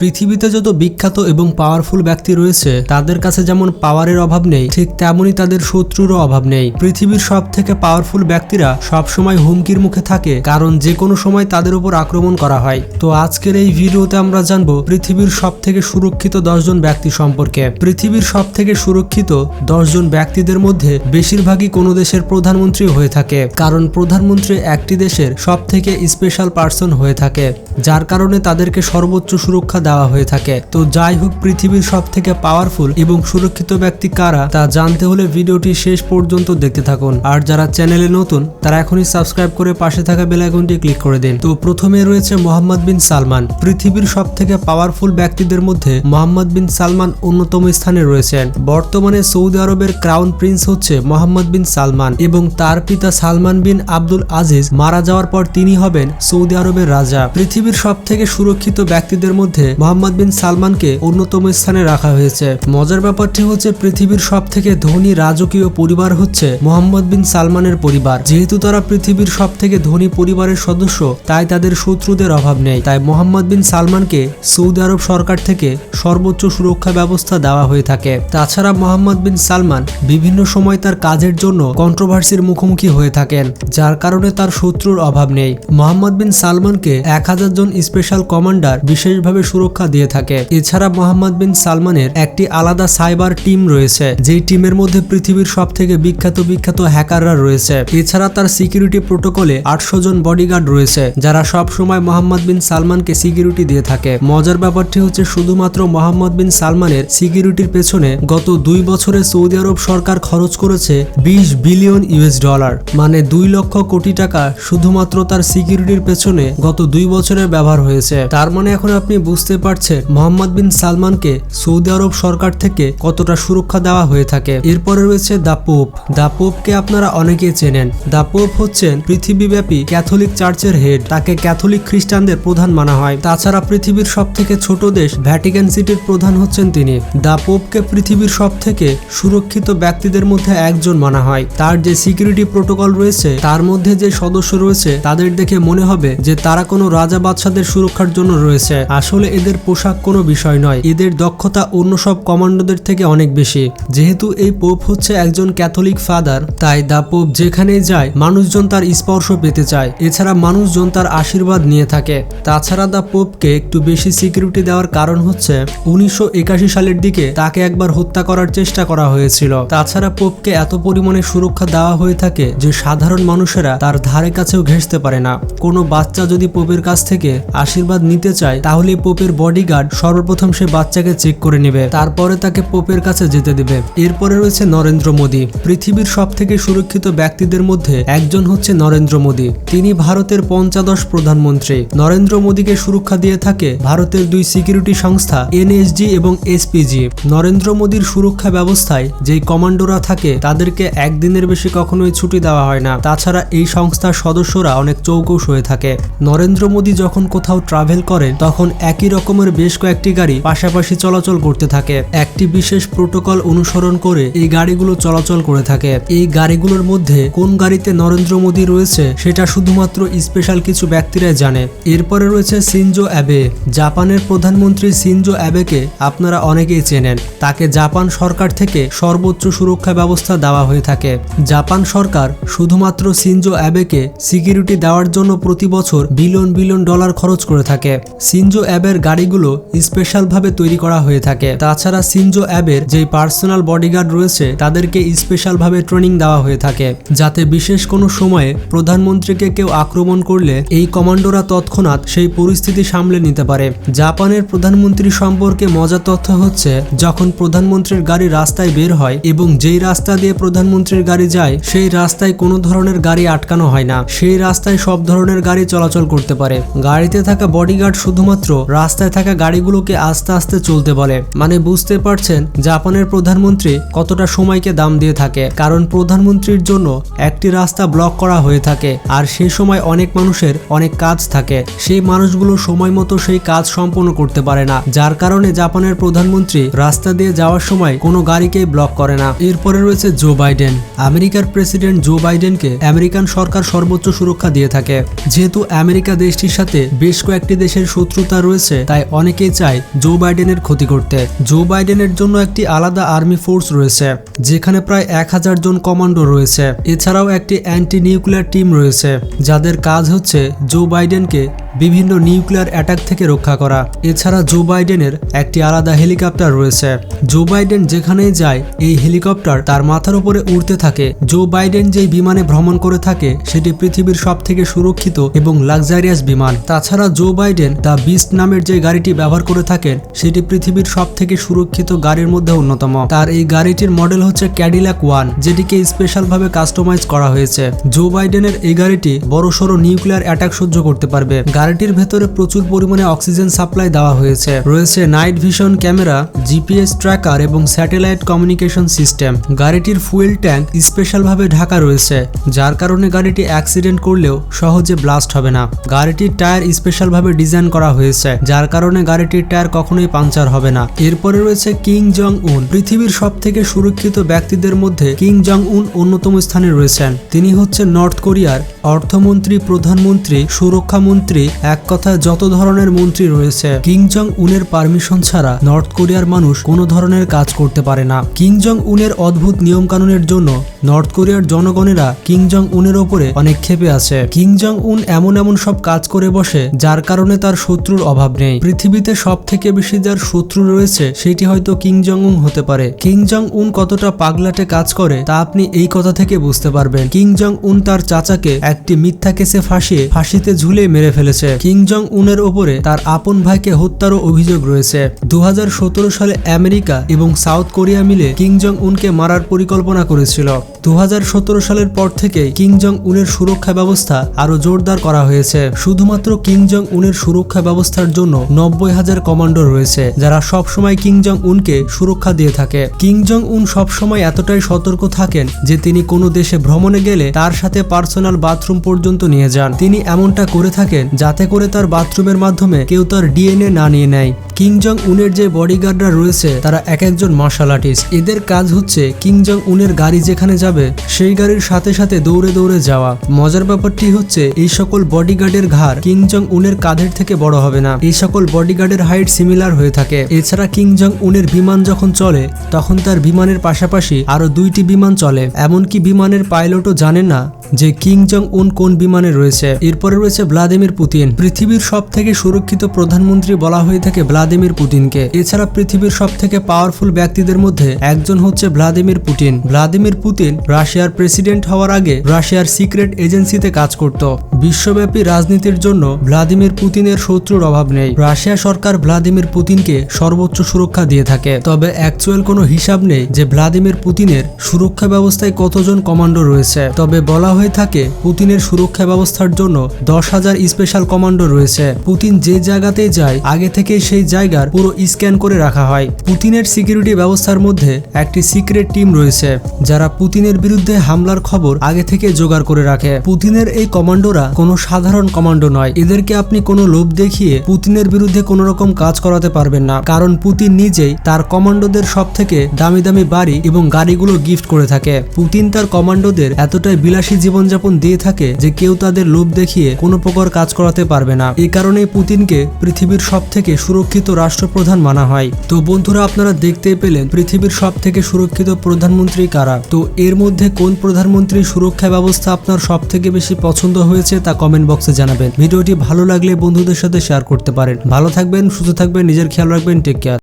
পৃথিবীতে যত বিখ্যাত এবং পাওয়ারফুল ব্যক্তি রয়েছে তাদের কাছে যেমন পাওয়ারের অভাব নেই, ঠিক তেমনই তাদের শত্রুরও অভাব নেই। পৃথিবীর সব থেকে পাওয়ারফুল ব্যক্তিরা সবসময় হুমকির মুখে থাকে, কারণ যে কোনো সময় তাদের উপর আক্রমণ করা হয়। তো আজকের এই ভিডিওতে আমরা জানবো পৃথিবীর সব থেকে সুরক্ষিত 10 জন ব্যক্তি সম্পর্কে। পৃথিবীর সব থেকে সুরক্ষিত 10 জন ব্যক্তিদের মধ্যে বেশিরভাগই কোনো দেশের প্রধানমন্ত্রী হয়ে থাকে, কারণ প্রধানমন্ত্রী একটি দেশের সব থেকে স্পেশাল পার্সন হয়ে থাকে, যার কারণে তাদেরকে সর্বোচ্চ সুরক্ষা দেওয়া হয়ে থাকে। তো যাই হোক, পৃথিবীর সব থেকে পাওয়ারফুল এবং সুরক্ষিত ব্যক্তি কারা তা জানতে হলে ভিডিওটি শেষ পর্যন্ত দেখতে থাকুন। আর যারা চ্যানেলে নতুন তারা এখনই সাবস্ক্রাইব করে পাশে থাকা বেল আইকনটি ক্লিক করে দিন। তো প্রথমে রয়েছে মোহাম্মদ বিন সালমান। পৃথিবীর সব থেকে পাওয়ারফুল ব্যক্তিদের মধ্যে মোহাম্মদ বিন সালমান অন্যতম স্থানে রয়েছেন। বর্তমানে সৌদি আরবের ক্রাউন প্রিন্স হচ্ছে মোহাম্মদ বিন সালমান, এবং তার পিতা সালমান বিন আব্দুল আজিজ মারা যাওয়ার পর তিনি হবেন সৌদি আরবের রাজা। পৃথিবীর সব থেকে সুরক্ষিত ব্যক্তিদের মধ্যে মোহাম্মদ বিন সালমানকে অন্যতম স্থানে রাখা হয়েছে। মজার ব্যাপারটি হচ্ছে পৃথিবীর সব থেকে ধনী রাজকীয় পরিবার হচ্ছে মোহাম্মদ বিন সালমানের পরিবার। যেহেতু তারা পৃথিবীর সব থেকে ধনী পরিবারের সদস্য, তাই তাদের শত্রুদের অভাব নেই। তাই মোহাম্মদ বিন সালমানকে সৌদি আরব সরকার থেকে সর্বোচ্চ সুরক্ষা ব্যবস্থা দেওয়া হয়ে থাকে। তাছাড়া মোহাম্মদ বিন সালমান বিভিন্ন সময় তার কাজের জন্য কন্ট্রোভার্সির মুখোমুখি হয়ে থাকেন, যার কারণে তার শত্রুর অভাব নেই। মোহাম্মদ বিন সালমানকে 1000 জন স্পেশাল কমান্ডার বিশেষভাবে সুরক্ষা দিয়ে থাকে। এছাড়া মোহাম্মদ বিন সালমানের একটি আলাদা সাইবার টিম রয়েছে, যেই টিমের মধ্যে পৃথিবীর সব থেকে বিখ্যাত হ্যাকাররা রয়েছে। এছাড়া তার সিকিউরিটি প্রোটোকলে 800 জন বডিগার্ড রয়েছে, যারা সব সময় মোহাম্মদ বিন সালমানকে সিকিউরিটি দিয়ে থাকে। মজার ব্যাপারটি হচ্ছে শুধুমাত্র মোহাম্মদ বিন সালমানের সিকিউরিটির পেছনে গত 2 বছরে সৌদি আরব সরকার খরচ করেছে 20 বিলিয়ন ইউএস ডলার, মানে 2 লক্ষ কোটি টাকা শুধুমাত্র তার সিকিউরিটির পেছনে গত 2 বছরের ব্যবহার হয়েছে। তার মানে এখন আপনি বুঝতে পারছেন মোহাম্মদ বিন সালমানকে সৌদি আরব সরকার থেকে কতটা সুরক্ষা দেওয়া হয়ে থাকে। এরপরে রয়েছে দ্য পোপ। দ্য পোপকে আপনারা অনেকেই চেনেন। দ্য পোপ হচ্ছেন পৃথিবীব্যাপী ক্যাথলিক চার্চের হেড। তাকে ক্যাথলিক খ্রিস্টানদের প্রধান মানা হয়। তাছাড়া পৃথিবীর সব থেকে ছোট দেশ ভ্যাটিকান সিটির প্রধান হচ্ছেন তিনি। দ্য পোপকে পৃথিবীর সব থেকে সুরক্ষিত ব্যক্তিদের মধ্যে একজন মানা হয়। তার যে সিকিউরিটি প্রোটোকল রয়েছে, তার মধ্যে যে সদস্য রয়েছে তাদের দেখে মনে হবে যে তারা কোনো রাজা বাদশাদের সুরক্ষার জন্য রয়েছে। আসলে এদের পোশাক কোনো বিষয় নয়, এদের দক্ষতা অন্য সব কমান্ডোদের থেকে অনেক বেশি। যেহেতু এই পোপ হচ্ছে একজন ক্যাথলিক ফাদার, তাই দ্য পোপ যেখানেই যায় মানুষজন তার স্পর্শ পেতে চায়। এছাড়া মানুষজন তার আশীর্বাদ নিয়ে থাকে। তাছাড়া দ্য পোপকে একটু বেশি সিকিউরিটি দেওয়ার কারণ হচ্ছে 1981 সালের দিকে তাকে একবার হত্যা করার চেষ্টা করা হয়েছিল। তাছাড়া পোপকে এত পরিমাণে সুরক্ষা দেওয়া হয়ে থাকে যে সাধারণ মানুষেরা তার ধারে কাছেও ঘেঁষতে পারে না। কোনো বাচ্চা যদি পোপের কাছ থেকে আশীর্বাদ নিতে চায়, তাহলে পোপের বডিগার্ড সর্বপ্রথম সে বাচ্চাকে চেক করে নেবে, তারপরে তাকে পোপের কাছে যেতে দেবে। এরপরে রয়েছে নরেন্দ্র মোদী। পৃথিবীর সব থেকে সুরক্ষিত ব্যক্তিদের মধ্যে একজন হচ্ছে নরেন্দ্র মোদী। তিনি ভারতের 15 প্রধানমন্ত্রী। নরেন্দ্র মোদীকে সুরক্ষা দিয়ে থাকে ভারতের 2 সিকিউরিটি সংস্থা এনএসজি এবং এসপিজি। নরেন্দ্র মোদীর সুরক্ষা ব্যবস্থায় যেই কমান্ডোরা থাকে তাদেরকে একদিনের বেশি কখনোই ছুটি দেওয়া হয় না। তাছাড়া এই সংস্থার সদস্যরা অনেক চৌকস হয়ে থাকে। নরেন্দ্র মোদী যখন কোথাও ট্রাভেল করেন তখন একই রকমের বেশ কয়েকটি গাড়ি পাশাপাশি চলাচল করতে থাকে। একটি বিশেষ প্রোটোকল অনুসরণ করে এই গাড়িগুলো চলাচল করে থাকে। এই গাড়িগুলোর মধ্যে কোন গাড়িতে নরেন্দ্র মোদী রয়েছে সেটা শুধুমাত্র স্পেশাল কিছু ব্যক্তিরাই জানে। এরপরে রয়েছে শিনজো অ্যাবে। জাপানের প্রধানমন্ত্রী শিনজো অ্যাবেকে আপনারা অনেকেই চেনেন। তাকে জাপান সরকার থেকে সর্বোচ্চ সুরক্ষা ব্যবস্থা দেওয়া হয়ে থাকে। জাপান সরকার শুধুমাত্র শিনজো অ্যাবেকে সিকিউরিটি দেওয়ার জন্য প্রতি বছর বিলিয়ন ডলার খরচ করে থাকে। শিনজো অ্যাবের গাড়িগুলো স্পেশাল ভাবে তৈরি করা হয়ে থাকে। তাছাড়া শিনজো অ্যাবের যে পার্সোনাল বডিগার্ড রয়েছে তাদেরকে স্পেশাল ভাবে ট্রেনিং দেওয়া হয়ে থাকে, যাতে বিশেষ কোনো সময়ে প্রধানমন্ত্রীকে কেউ আক্রমণ করলে এই কমান্ডোরা তৎক্ষণাৎ সেই পরিস্থিতি সামলে নিতে পারে। জাপানের প্রধানমন্ত্রী সম্পর্কে মজার তথ্য হচ্ছে, যখন প্রধানমন্ত্রীর গাড়ি রাস্তায় বের হয় এবং যেই রাস্তা দিয়ে প্রধানমন্ত্রীর গাড়ি যায় সেই রাস্তায় কোনো ধরনের গাড়ি আটকানো হয় না। সেই রাস্তায় সব ধরনের গাড়ি চলাচল করতে পারে। গাড়িতে থাকা বডিগার্ড শুধুমাত্র রাস্তায় থাকা গাড়িগুলোকে আস্তে আস্তে চলতে বলে। মানে বুঝতে পারছেন জাপানের প্রধানমন্ত্রী কতটা সময়কে দাম দিয়ে থাকে, কারণ প্রধানমন্ত্রীর জন্য একটি রাস্তা ব্লক করা হয়ে থাকে, আর সেই সময় অনেক মানুষের অনেক কাজ থাকে। সেই মানুষগুলো সময় মতো সেই কাজ সম্পন্ন করতে পারে না, যার কারণে জাপানের প্রধানমন্ত্রী রাস্তা দিয়ে যাওয়ার সময় কোনো গাড়িকেই ব্লক করে না। এরপরে রয়েছে জো বাইডেন। আমেরিকার প্রেসিডেন্ট জো বাইডেনকে আমেরিকান সরকার সর্বোচ্চ সুরক্ষা দিয়ে থাকে। যেহেতু আমেরিকা দেশটির সাথে বেশ কয়েকটি দেশের শত্রুতা রয়েছে, তাই অনেকেই চায় জো বাইডেনের ক্ষতি করতে। জো বাইডেনের জন্য একটি আলাদা আর্মি ফোর্স রয়েছে, যেখানে প্রায় 1000 জন কমান্ডো রয়েছে। এছাড়াও একটি অ্যান্টি নিউক্লিয়ার টিম রয়েছে, যাদের কাজ হচ্ছে জো বাইডেনকে বিভিন্ন নিউক্লিয়ার অ্যাটাক থেকে রক্ষা করা। এছাড়া জো বাইডেনের একটি আলাদা হেলিকপ্টার রয়েছে। জো বাইডেন যেখানেই যায় এই হেলিকপ্টার তার মাথার উপরে উড়তে থাকে। জো বাইডেন যেই বিমানে ভ্রমণ করে থাকে সেটি পৃথিবীর সবথেকে সুরক্ষিত এবং লাক্সারিয়াস বিমান। তাছাড়া জো বাইডেন দ্য বিস্ট নামের যে গাড়িটি ব্যবহার করে থাকেন সেটি পৃথিবীর সবথেকে সুরক্ষিত গাড়ির মধ্যে অন্যতম। তার এই গাড়িটির মডেল হচ্ছে ক্যাডিলাক 1, যেটিকে স্পেশাল ভাবে কাস্টমাইজ করা হয়েছে। জো বাইডেনের এই গাড়িটি বড়সড় নিউক্লিয়ার অ্যাটাক সহ্য করতে পারবে। গাড়িটির ভেতরে প্রচুর পরিমাণে অক্সিজেন সাপ্লাই দেওয়া হয়েছে। রয়েছে night vision camera, GPS tracker এবং স্যাটেলাইট কমিউনিকেশন সিস্টেম। গাড়িটির ফুয়েল ট্যাঙ্ক স্পেশাল ভাবে ঢাকা রয়েছে, যার কারণে গাড়িটি অ্যাক্সিডেন্ট করলেও সহজে ব্লাস্ট হবে না। গাড়িটির টায়ার স্পেশাল ভাবে ডিজাইন করা হয়েছে, যার কারণে গাড়িটির টায়ার কখনোই পাংচার হবে না। এরপরে রয়েছে কিং জং উন। পৃথিবীর সবথেকে সুরক্ষিত ব্যক্তিদের মধ্যে কিং জং উন অন্যতম স্থানে রয়েছেন। তিনি হচ্ছেন নর্থ কোরিয়ার অর্থমন্ত্রী, প্রধানমন্ত্রী, সুরক্ষা মন্ত্রী, এক কথায় যত ধরনের মন্ত্রী রয়েছে। কিং জং উনের পারমিশন ছাড়া নর্থ কোরিয়ার মানুষ কোনো ধরনের কাজ করতে পারে না। কিং জং উনের অদ্ভুত নিয়ম কানুনের জন্য নর্থ কোরিয়ার জনগণেরা কিং জং উনের ওপরে অনেক ক্ষেপে আছে। কিং জং উন এমন এমন সব কাজ করে বসে, যার কারণে তার শত্রুর অভাব নেই। পৃথিবীতে সব থেকে বেশি যার শত্রু রয়েছে সেটি হয়তো কিং জং উন হতে পারে। কিং জং উন কতটা পাগলাটে কাজ করে তা আপনি এই কথা থেকে বুঝতে পারবেন। কিং জং উন তার চাচাকে একটি মিথ্যা কেসে ফাঁসিয়ে ফাঁসিতে ঝুলে মেরে ফেলেছে। কিং জং উনের ওপরে তার আপন ভাইকে হত্যারও অভিযোগ রয়েছে। 2017 সালে আমেরিকা এবং সাউথ কোরিয়া মিলে কিং জং উনকে মারার পরিকল্পনা করেছিল। 2017 সালের পর থেকে কিং জং উনের সুরক্ষা ব্যবস্থা আরো জোরদার করা হয়েছে। শুধুমাত্র কিং জং উনের সুরক্ষা ব্যবস্থার জন্য 90,000 কমান্ডো রয়েছে, যারা সবসময় কিং জং উনকে সুরক্ষা দিয়ে থাকে। কিং জং উন সবসময় এতটাই সতর্ক থাকেন যে তিনি কোনো দেশে ভ্রমণে গেলে তার সাথে পার্সোনাল বাথরুম পর্যন্ত নিয়ে যান। তিনি এমনটা করে থাকেন যাতে করে তার বাথরুমের মাধ্যমে কেউ তার ডিএনএ না নিয়ে নেয়। কিং জং উনের যে বডিগার্ডরা রয়েছে তারা এক একজন মার্শাল আর্টিস্ট। এদের কাজ হচ্ছে কিং জং উনের গাড়ি যেখানে যাবে সেই গাড়ির সাথে সাথে দৌড়ে দৌড়ে যাওয়া। মজার ব্যাপারটি হচ্ছে এই সকল বডিগার্ডের ঘাড় কিং জং উনের কাঁধের থেকে বড় হবে না। এই সকল বডিগার্ডের হাইট সিমিলার হয়ে থাকে। এছাড়া কিং জং উনের বিমান যখন চলে তখন তার বিমানের পাশাপাশি আরো 2টি বিমান চলে। এমনকি বিমানের পাইলটও জানে না যে কিং জং উন কোন বিমানে রয়েছে। এরপরে রয়েছে ভ্লাদিমির পুতিন। পৃথিবীর সব থেকে সুরক্ষিত প্রধানমন্ত্রী বলা হয়ে থাকে ভ্লাদিমির পুতিনকে। এছাড়া পৃথিবীর সব থেকে পাওয়ারফুল ব্যক্তিদের মধ্যে একজন হচ্ছে ভ্লাদিমির পুতিন। ভ্লাদিমির পুতিন রাশিয়ার প্রেসিডেন্ট হওয়ার আগে রাশিয়ার সিক্রেট এজেন্সিতে কাজ করত। বিশ্বব্যাপী রাজনীতির জন্য ভ্লাদিমির পুতিনের শত্রুর অভাব নেই। রাশিয়া সরকার ভ্লাদিমির পুতিনকে সর্বোচ্চ সুরক্ষা দিয়ে থাকে। তবে অ্যাকচুয়াল কোনো হিসাব নেই যে ভ্লাদিমির পুতিনের সুরক্ষা ব্যবস্থায় কতজন কমান্ডো রয়েছে। তবে বলা হয়ে থাকে পুতিনের সুরক্ষা ব্যবস্থার জন্য 10,000 স্পেশাল কমান্ডো রয়েছে। পুতিন যে জায়গাতেই যায় আগে থেকে সেই জায়গার পুরো স্ক্যান করে রাখা হয়। পুতিনের সিকিউরিটি ব্যবস্থার মধ্যে একটি সিক্রেট টিম রয়েছে, যারা পুতিনের বিরুদ্ধে হামলার খবর আগে থেকে জোগাড় করে রাখে। পুতিনের এই কমান্ডোরা কোনো সাধারণ কমান্ডো নয়। এদেরকে আপনি কোনো লোভ দেখিয়ে পুতিনের বিরুদ্ধে কোনো রকম কাজ করাতে পারবেন না, কারণ পুতিন নিজেই তার কমান্ডোদের সব থেকে দামি দামি বাড়ি এবং গাড়িগুলো গিফট করে থাকে। পুতিন তার কমান্ডোদের এতটাই বিলাসী জীবনযাপন দিয়ে থাকে যে কেউ তাদের লোভ দেখিয়ে কোনো প্রকার কাজ করাতে পারবে না। এই কারণেই পুতিনকে পৃথিবীর সব থেকে সুরক্ষিত রাষ্ট্রপ্রধান মানা হয়। তো বন্ধুরা, আপনারা দেখতেই পেলেন পৃথিবীর সব থেকে সুরক্ষিত প্রধানমন্ত্রী কারা। তো এর মধ্যে কোন প্রধানমন্ত্রীর সুরক্ষা ব্যবস্থা আপনার সব থেকে বেশি পছন্দ হয়েছে তা কমেন্ট বক্সে জানাবেন। ভিডিওটি ভালো লাগলে বন্ধুদের সাথে শেয়ার করতে পারেন। ভালো থাকবেন, সুস্থ থাকবেন, নিজের খেয়াল রাখবেন। Take care.